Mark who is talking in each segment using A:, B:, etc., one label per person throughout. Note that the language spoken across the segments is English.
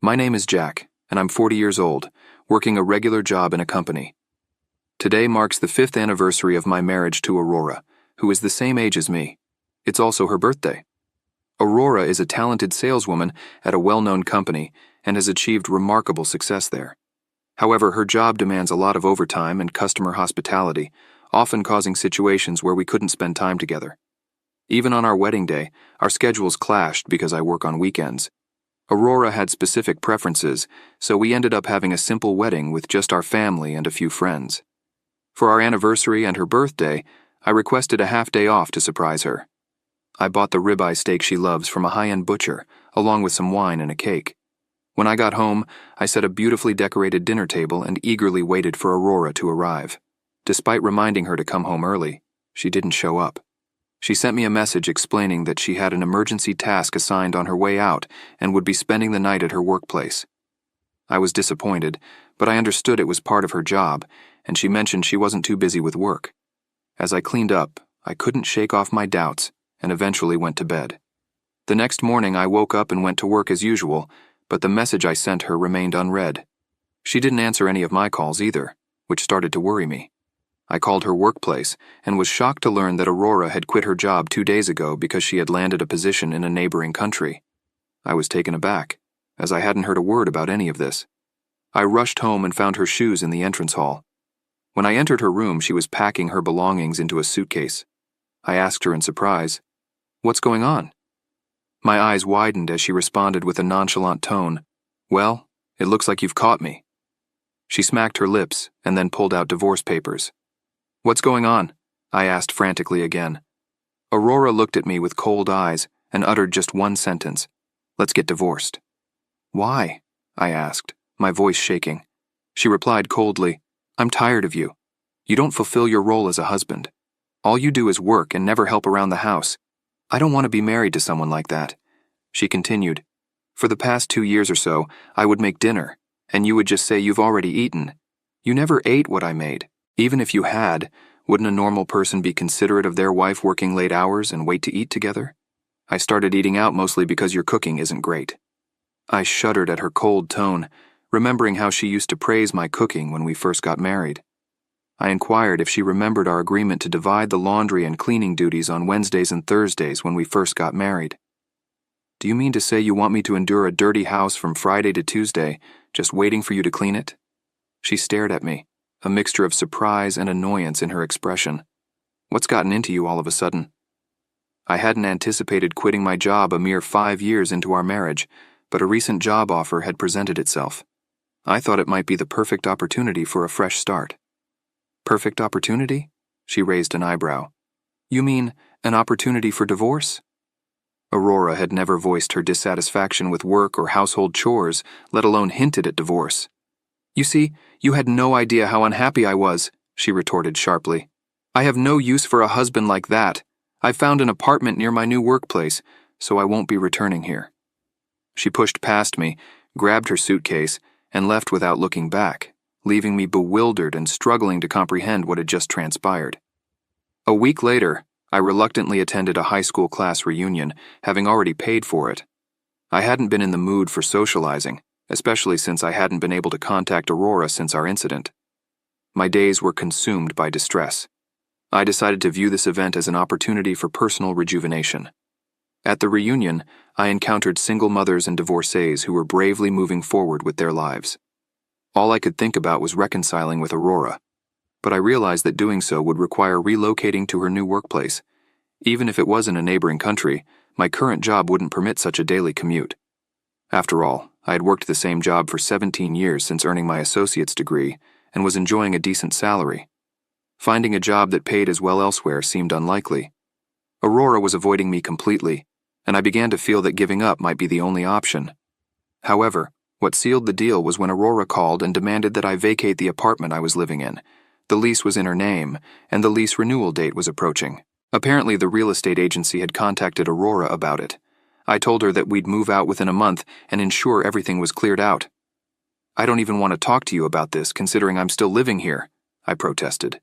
A: My name is Jack, and I'm 40 years old, working a regular job in a company. Today marks the 5th anniversary of my marriage to Aurora, who is the same age as me. It's also her birthday. Aurora is a talented saleswoman at a well-known company and has achieved remarkable success there. However, her job demands a lot of overtime and customer hospitality, often causing situations where we couldn't spend time together. Even on our wedding day, our schedules clashed because I work on weekends. Aurora had specific preferences, so we ended up having a simple wedding with just our family and a few friends. For our anniversary and her birthday, I requested a half-day off to surprise her. I bought the ribeye steak she loves from a high-end butcher, along with some wine and a cake. When I got home, I set a beautifully decorated dinner table and eagerly waited for Aurora to arrive. Despite reminding her to come home early, she didn't show up. She sent me a message explaining that she had an emergency task assigned on her way out and would be spending the night at her workplace. I was disappointed, but I understood it was part of her job, and she mentioned she wasn't too busy with work. As I cleaned up, I couldn't shake off my doubts and eventually went to bed. The next morning, I woke up and went to work as usual, but the message I sent her remained unread. She didn't answer any of my calls either, which started to worry me. I called her workplace and was shocked to learn that Aurora had quit her job 2 days ago because she had landed a position in a neighboring country. I was taken aback, as I hadn't heard a word about any of this. I rushed home and found her shoes in the entrance hall. When I entered her room, she was packing her belongings into a suitcase. I asked her in surprise, "What's going on?" My eyes widened as she responded with a nonchalant tone, "Well, it looks like you've caught me." She smacked her lips and then pulled out divorce papers. "What's going on?" I asked frantically again. Aurora looked at me with cold eyes and uttered just one sentence, "Let's get divorced." "Why?" I asked, my voice shaking. She replied coldly, "I'm tired of you. You don't fulfill your role as a husband. All you do is work and never help around the house. I don't want to be married to someone like that." She continued, "For the past 2 years or so, I would make dinner, and you would just say you've already eaten. You never ate what I made. Even if you had, wouldn't a normal person be considerate of their wife working late hours and wait to eat together? I started eating out mostly because your cooking isn't great." I shuddered at her cold tone, remembering how she used to praise my cooking when we first got married. I inquired if she remembered our agreement to divide the laundry and cleaning duties on Wednesdays and Thursdays when we first got married. "Do you mean to say you want me to endure a dirty house from Friday to Tuesday, just waiting for you to clean it?" She stared at me, a mixture of surprise and annoyance in her expression. "What's gotten into you all of a sudden?" I hadn't anticipated quitting my job a mere 5 years into our marriage, but a recent job offer had presented itself. I thought it might be the perfect opportunity for a fresh start. "Perfect opportunity?" She raised an eyebrow. "You mean an opportunity for divorce?" Aurora had never voiced her dissatisfaction with work or household chores, let alone hinted at divorce. "You see, you had no idea how unhappy I was," she retorted sharply. "I have no use for a husband like that. I found an apartment near my new workplace, so I won't be returning here." She pushed past me, grabbed her suitcase, and left without looking back, leaving me bewildered and struggling to comprehend what had just transpired. A week later, I reluctantly attended a high school class reunion, having already paid for it. I hadn't been in the mood for socializing, especially since I hadn't been able to contact Aurora since our incident. My days were consumed by distress. I decided to view this event as an opportunity for personal rejuvenation. At the reunion, I encountered single mothers and divorcees who were bravely moving forward with their lives. All I could think about was reconciling with Aurora, but I realized that doing so would require relocating to her new workplace. Even if it was in a neighboring country, my current job wouldn't permit such a daily commute. After all, I had worked the same job for 17 years since earning my associate's degree and was enjoying a decent salary. Finding a job that paid as well elsewhere seemed unlikely. Aurora was avoiding me completely, and I began to feel that giving up might be the only option. However, what sealed the deal was when Aurora called and demanded that I vacate the apartment I was living in. The lease was in her name, and the lease renewal date was approaching. Apparently, the real estate agency had contacted Aurora about it. I told her that we'd move out within a month and ensure everything was cleared out. "I don't even want to talk to you about this, considering I'm still living here," I protested.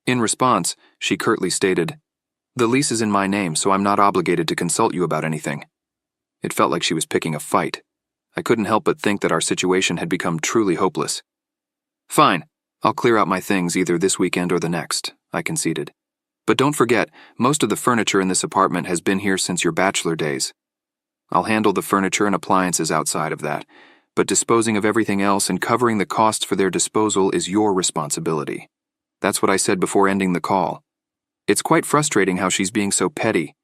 A: In response, she curtly stated, "The lease is in my name, so I'm not obligated to consult you about anything." It felt like she was picking a fight. I couldn't help but think that our situation had become truly hopeless. Fine, I'll clear out my things either this weekend or the next, I conceded. But don't forget, most of the furniture in this apartment has been here since your bachelor days. I'll handle the furniture and appliances outside of that, but disposing of everything else and covering the costs for their disposal is your responsibility. That's what I said before ending the call. It's quite frustrating how she's being so petty,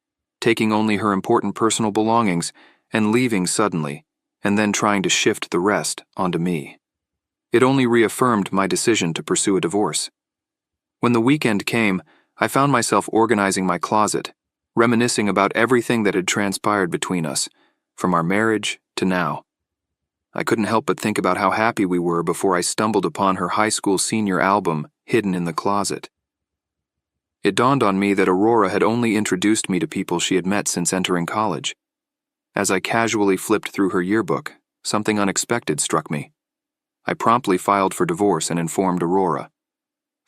A: taking only her important personal belongings and leaving suddenly, and then trying to shift the rest onto me. It only reaffirmed my decision to pursue a divorce. When the weekend came, I found myself organizing my closet, reminiscing about everything that had transpired between us, from our marriage to now. I couldn't help but think about how happy we were before I stumbled upon her high school senior album hidden in the closet. It dawned on me that Aurora had only introduced me to people she had met since entering college. As I casually flipped through her yearbook, something unexpected struck me. I promptly filed for divorce and informed Aurora.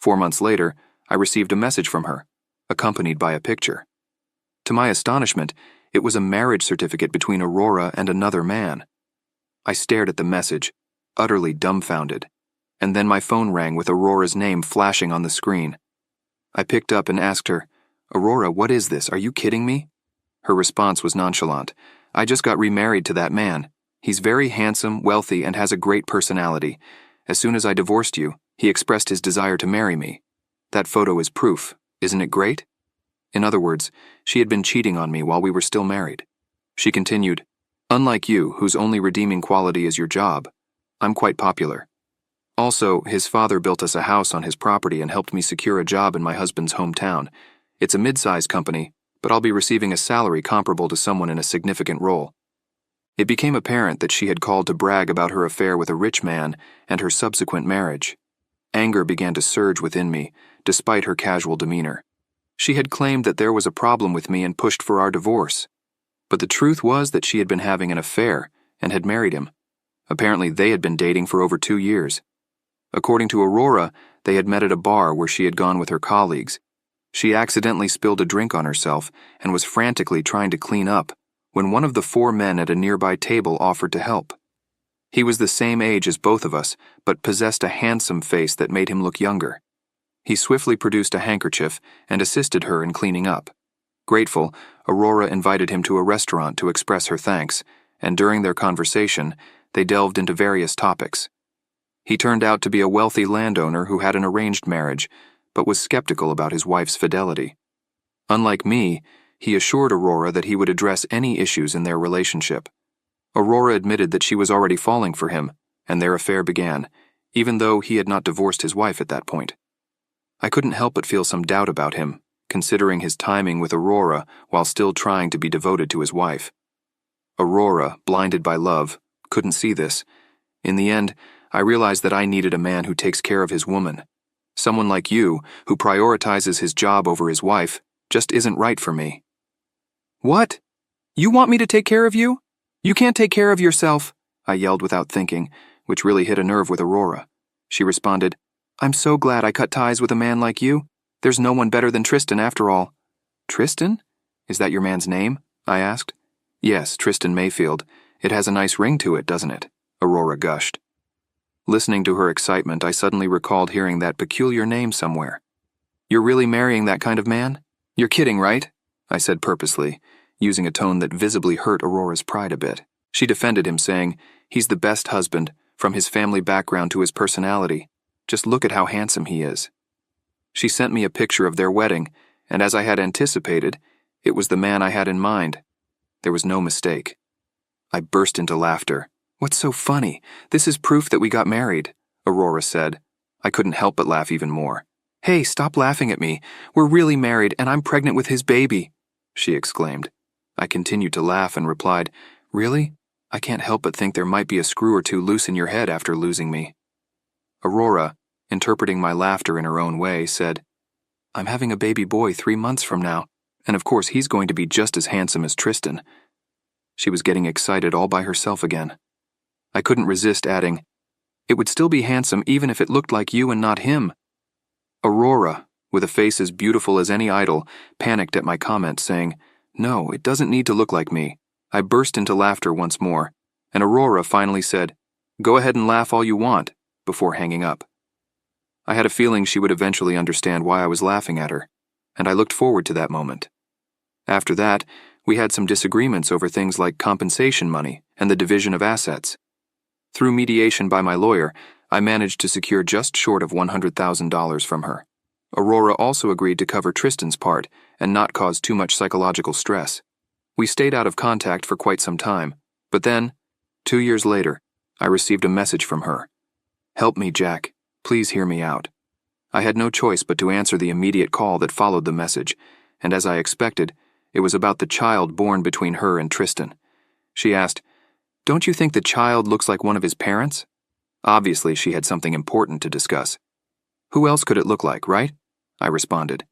A: 4 months later, I received a message from her, accompanied by a picture. To my astonishment, it was a marriage certificate between Aurora and another man. I stared at the message, utterly dumbfounded, and then my phone rang with Aurora's name flashing on the screen. I picked up and asked her, "Aurora, what is this? Are you kidding me?" Her response was nonchalant. "I just got remarried to that man. He's very handsome, wealthy, and has a great personality. As soon as I divorced you, he expressed his desire to marry me. That photo is proof. Isn't it great?" In other words, she had been cheating on me while we were still married. She continued, "Unlike you, whose only redeeming quality is your job, I'm quite popular. Also, his father built us a house on his property and helped me secure a job in my husband's hometown. It's a mid-sized company, but I'll be receiving a salary comparable to someone in a significant role." It became apparent that she had called to brag about her affair with a rich man and her subsequent marriage. Anger began to surge within me, despite her casual demeanor. She had claimed that there was a problem with me and pushed for our divorce. But the truth was that she had been having an affair and had married him. Apparently they had been dating for over 2 years. According to Aurora, they had met at a bar where she had gone with her colleagues. She accidentally spilled a drink on herself and was frantically trying to clean up when one of the 4 men at a nearby table offered to help. He was the same age as both of us, but possessed a handsome face that made him look younger. He swiftly produced a handkerchief and assisted her in cleaning up. Grateful, Aurora invited him to a restaurant to express her thanks, and during their conversation, they delved into various topics. He turned out to be a wealthy landowner who had an arranged marriage, but was skeptical about his wife's fidelity. Unlike me, he assured Aurora that he would address any issues in their relationship. Aurora admitted that she was already falling for him, and their affair began, even though he had not divorced his wife at that point. I couldn't help but feel some doubt about him, considering his timing with Aurora while still trying to be devoted to his wife. Aurora, blinded by love, couldn't see this. In the end, I realized that I needed a man who takes care of his woman. Someone like you, who prioritizes his job over his wife, just isn't right for me. "What? You want me to take care of you? You can't take care of yourself," I yelled without thinking, which really hit a nerve with Aurora. She responded, "I'm so glad I cut ties with a man like you. There's no one better than Tristan after all." "Tristan? Is that your man's name?" I asked. "Yes, Tristan Mayfield. It has a nice ring to it, doesn't it?" Aurora gushed. Listening to her excitement, I suddenly recalled hearing that peculiar name somewhere. "You're really marrying that kind of man? You're kidding, right?" I said purposely, using a tone that visibly hurt Aurora's pride a bit. She defended him, saying, "He's the best husband, from his family background to his personality. Just look at how handsome he is." She sent me a picture of their wedding, and as I had anticipated, it was the man I had in mind. There was no mistake. I burst into laughter. "What's so funny? This is proof that we got married," Aurora said. I couldn't help but laugh even more. "Hey, stop laughing at me. We're really married, and I'm pregnant with his baby," she exclaimed. I continued to laugh and replied, "Really? I can't help but think there might be a screw or two loose in your head after losing me." Aurora, interpreting my laughter in her own way, said, "I'm having a baby boy 3 months from now, and of course he's going to be just as handsome as Tristan." She was getting excited all by herself again. I couldn't resist adding, "It would still be handsome even if it looked like you and not him." Aurora, with a face as beautiful as any idol, panicked at my comment, saying, "No, it doesn't need to look like me." I burst into laughter once more, and Aurora finally said, "Go ahead and laugh all you want," before hanging up. I had a feeling she would eventually understand why I was laughing at her, and I looked forward to that moment. After that, we had some disagreements over things like compensation money and the division of assets. Through mediation by my lawyer, I managed to secure just short of $100,000 from her. Aurora also agreed to cover Tristan's part and not cause too much psychological stress. We stayed out of contact for quite some time, but then, 2 years later, I received a message from her. "Help me, Jack. Please hear me out." I had no choice but to answer the immediate call that followed the message, and as I expected, it was about the child born between her and Tristan. She asked, "Don't you think the child looks like one of his parents?" Obviously, she had something important to discuss. "Who else could it look like, right?" I responded.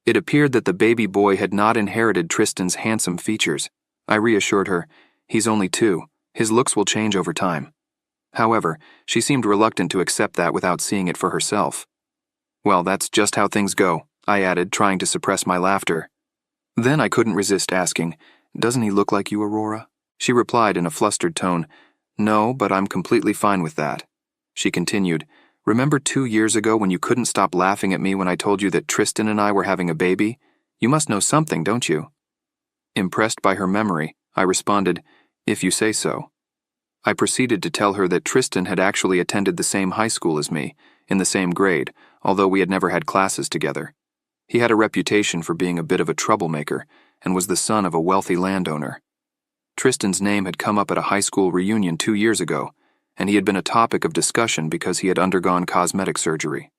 A: It appeared that the baby boy had not inherited Tristan's handsome features. I reassured her, "He's only 2. His looks will change over time." However, she seemed reluctant to accept that without seeing it for herself. "Well, that's just how things go," I added, trying to suppress my laughter. Then I couldn't resist asking, "Doesn't he look like you, Aurora?" She replied in a flustered tone, "No, but I'm completely fine with that." She continued, "Remember 2 years ago when you couldn't stop laughing at me when I told you that Tristan and I were having a baby? You must know something, don't you?" Impressed by her memory, I responded, "If you say so." I proceeded to tell her that Tristan had actually attended the same high school as me, in the same grade, although we had never had classes together. He had a reputation for being a bit of a troublemaker, and was the son of a wealthy landowner. Tristan's name had come up at a high school reunion 2 years ago, and he had been a topic of discussion because he had undergone cosmetic surgery.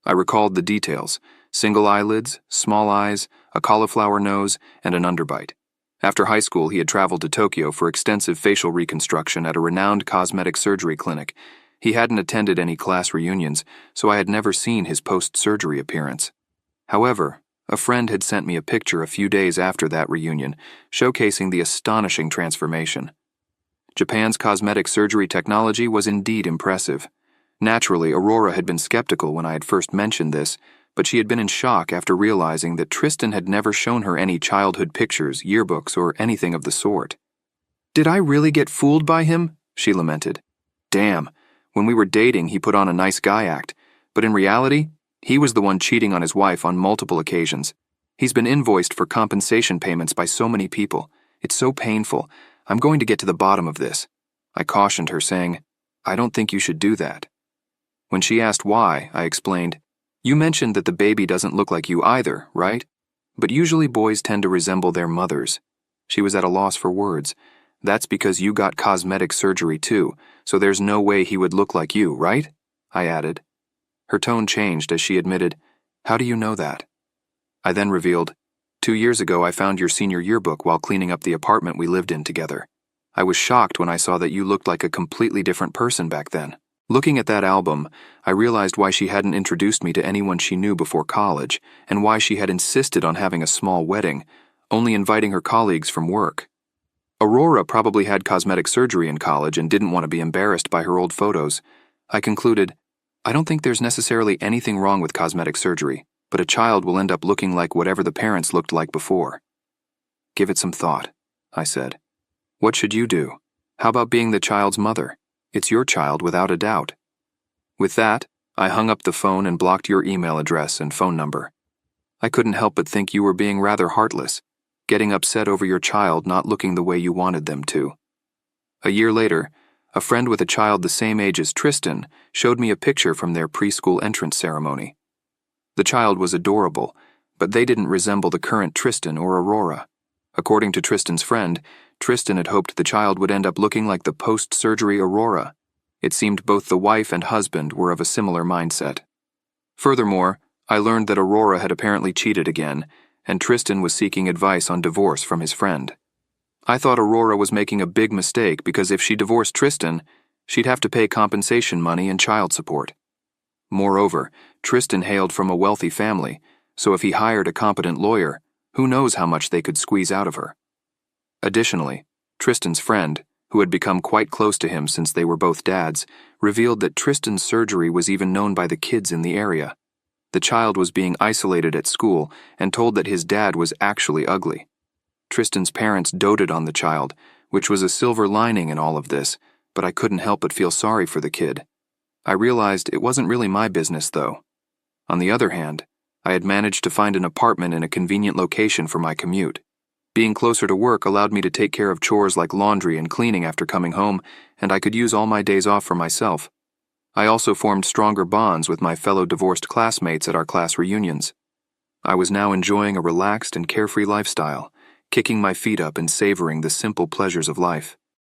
A: I recalled the details: single eyelids, small eyes, a cauliflower nose, and an underbite. After high school, he had traveled to Tokyo for extensive facial reconstruction at a renowned cosmetic surgery clinic. He hadn't attended any class reunions, so I had never seen his post-surgery appearance. However, a friend had sent me a picture a few days after that reunion, showcasing the astonishing transformation. Japan's cosmetic surgery technology was indeed impressive. Naturally, Aurora had been skeptical when I had first mentioned this, but she had been in shock after realizing that Tristan had never shown her any childhood pictures, yearbooks, or anything of the sort. "Did I really get fooled by him?" she lamented. "Damn, when we were dating he put on a nice guy act, but in reality, he was the one cheating on his wife on multiple occasions. He's been invoiced for compensation payments by so many people. It's so painful. I'm going to get to the bottom of this." I cautioned her, saying, "I don't think you should do that." When she asked why, I explained, "You mentioned that the baby doesn't look like you either, right? But usually boys tend to resemble their mothers." She was at a loss for words. "That's because you got cosmetic surgery too, so there's no way he would look like you, right?" I added. Her tone changed as she admitted, "How do you know that?" I then revealed, 2 years ago I found your senior yearbook while cleaning up the apartment we lived in together. I was shocked when I saw that you looked like a completely different person back then." Looking at that album, I realized why she hadn't introduced me to anyone she knew before college, and why she had insisted on having a small wedding, only inviting her colleagues from work. Aurora probably had cosmetic surgery in college and didn't want to be embarrassed by her old photos. I concluded, "I don't think there's necessarily anything wrong with cosmetic surgery, but a child will end up looking like whatever the parents looked like before." "Give it some thought," I said. "What should you do? How about being the child's mother? It's your child without a doubt." With that, I hung up the phone and blocked your email address and phone number. I couldn't help but think you were being rather heartless, getting upset over your child not looking the way you wanted them to. A year later, a friend with a child the same age as Tristan showed me a picture from their preschool entrance ceremony. The child was adorable, but they didn't resemble the current Tristan or Aurora. According to Tristan's friend, Tristan had hoped the child would end up looking like the post-surgery Aurora. It seemed both the wife and husband were of a similar mindset. Furthermore, I learned that Aurora had apparently cheated again, and Tristan was seeking advice on divorce from his friend. I thought Aurora was making a big mistake because if she divorced Tristan, she'd have to pay compensation money and child support. Moreover, Tristan hailed from a wealthy family, so if he hired a competent lawyer, who knows how much they could squeeze out of her. Additionally, Tristan's friend, who had become quite close to him since they were both dads, revealed that Tristan's surgery was even known by the kids in the area. The child was being isolated at school and told that his dad was actually ugly. Tristan's parents doted on the child, which was a silver lining in all of this, but I couldn't help but feel sorry for the kid. I realized it wasn't really my business, though. On the other hand, I had managed to find an apartment in a convenient location for my commute. Being closer to work allowed me to take care of chores like laundry and cleaning after coming home, and I could use all my days off for myself. I also formed stronger bonds with my fellow divorced classmates at our class reunions. I was now enjoying a relaxed and carefree lifestyle, kicking my feet up and savoring the simple pleasures of life.